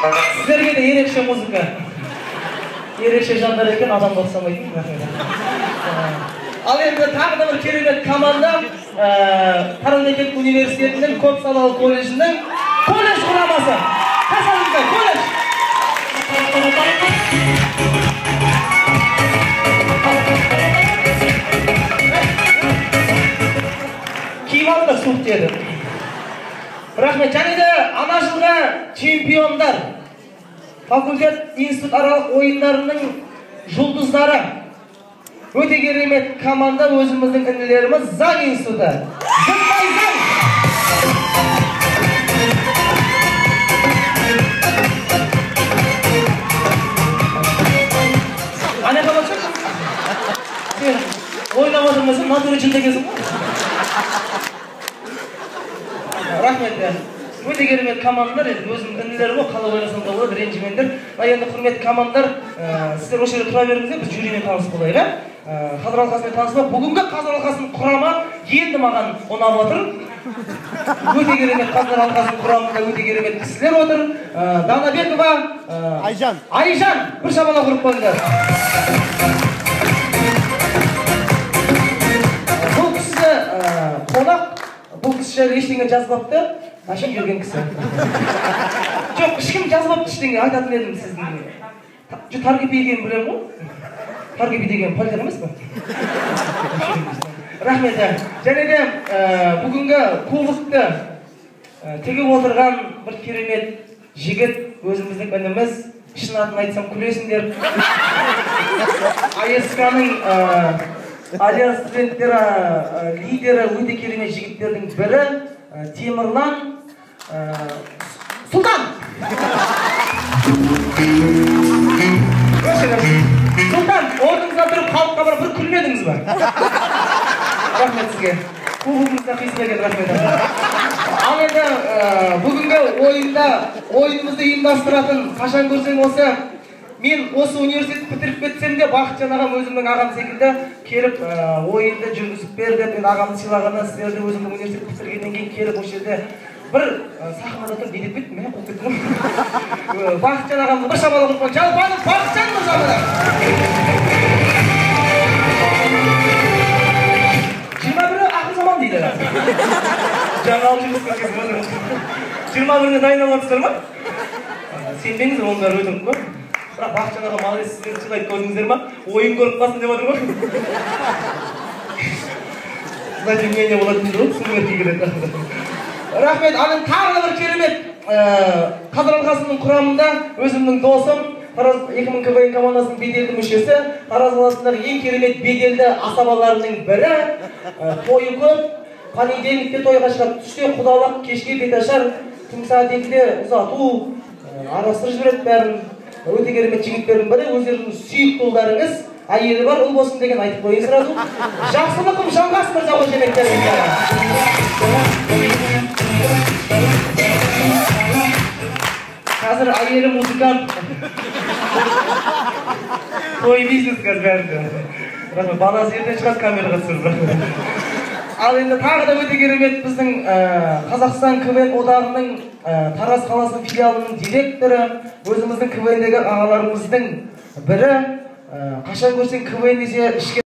Sizlerge de ерекше музыка. Ерекше жандар екен, адамға ұқсамайтын. Ал енді тағы да бір керемет команда Таран-Мектеп университетінің көпсалалы колледжінің колледж құрамасы. Қасаңыздар, колледж! Киіп алды суық деді. Рахмет. Және де ана жылға чемпиондар, факультет институт аралық ойындарының жұлдыздары, өте керемет команда өзіміздің інілеріміз заң институты. Зымбай заң! Ане қалапшы? Сен ойнап отырмысың, натуры жүндегесің ғой? Рахмет. Өте керемет командадар, өзімнің інілерім ғой, қалай ойласам да болады, ренжімеңдер. Енді құрметті командадар, сіздер осы жерде тұра беріңіздер, біз жюримен таныс болайық. Қазір алқасымен танысып, бүгінгі қазір алқасының құрамы енді маған ұнап отыр. Өте керемет қазір алқасының құрамында өте керемет кісілер отыр. Данабекова, Айжан, бір шабала құрып қойыңдар. Бұл кісі қонақ, бұл кісі жайлы ештеңе жазбапты, ашып жүрген кісі. Жоқ, ешкім жазбапты ештеңе, айтатын едім сіздің. Таргипи екенін білем ғой? Таргипи деген пальтер емес пе? Рахмет. Және де бүгінгі кубокты тегіп отырған бір керемет жігіт, өзіміздің ініміз, шын атын айтсам күлесіңдер. АСК-ның Альянс студенттері лидері, өте керемет жігіттердің бірі Темірлан Сұлтан. Сұлтан, орныңызға тұрып халыққа бір күлмедіңіз ба? Рахмет сізге. Кубогыңызда қисылеген рахмет. Ал енді бүгінгі ойынымызды ұйымдастыратын қашан көрсең осы, мен осы университетті бітіріп кетсем де Бақытжан ағам өзімнің ағам секілді келіп ойынды жүргізіп берді. Мен ағамды сыйлағаннан сіздерді өзімнің университет бітіргеннен кейін келіп осы жерде бір сахнада тұрып не деп кеттім, мен қойып кеттім. Бақытжан ағамды бір шабалы құрып қойын. Жалпы Бақытжан мырзамыз. 21-і ақыр заман дейді. Жаңалық жұмыс көрсетіп отыр. 21-іне дайындалып отырсыздар ма? Сенбеңіздер, оның бәрі өтірік қой. Бірақ Бақытжан аға молодец, сіздер сыйлайды көрдіңіздер ма? Ойын көріп қалсын деп отыр ғой. Знаете, мнение болады дейді ғой, түсінуге келеді. Рахмет. Ал тағы бір керемет қазір алқасының құрамында өзімнің досым, Тараз 2000 КВН командасының беделді мүшесі, Тараз қаласындағы ең керемет беделді асабаларының бірі, тойы көп, понедельникте тойға шығады, түсте құдалық, кешке беташар, түнгі сағат 2-де ұзату, арастырып жібереді бәрін. Өте керемет жігіттердің бірі, өздеріңіз сүйікті ұлдарыңыз, әйелі бар, ұл болсын деген айтып қойын сразу. Жақсылықым Жалғас мырза қошеметтеріңіз. Қазір әйелі музыкант. Той бизнес қазір бәрінде. Баласы ертең шығады камераға түсірді. Ал енді тағы да өте керемет біздің Қазақстан КВН одағының Тараз қаласының филиалының директоры, өзіміздің КВН-дегі ағаларымыздың бірі. Қашан көрсең КВН десе ішке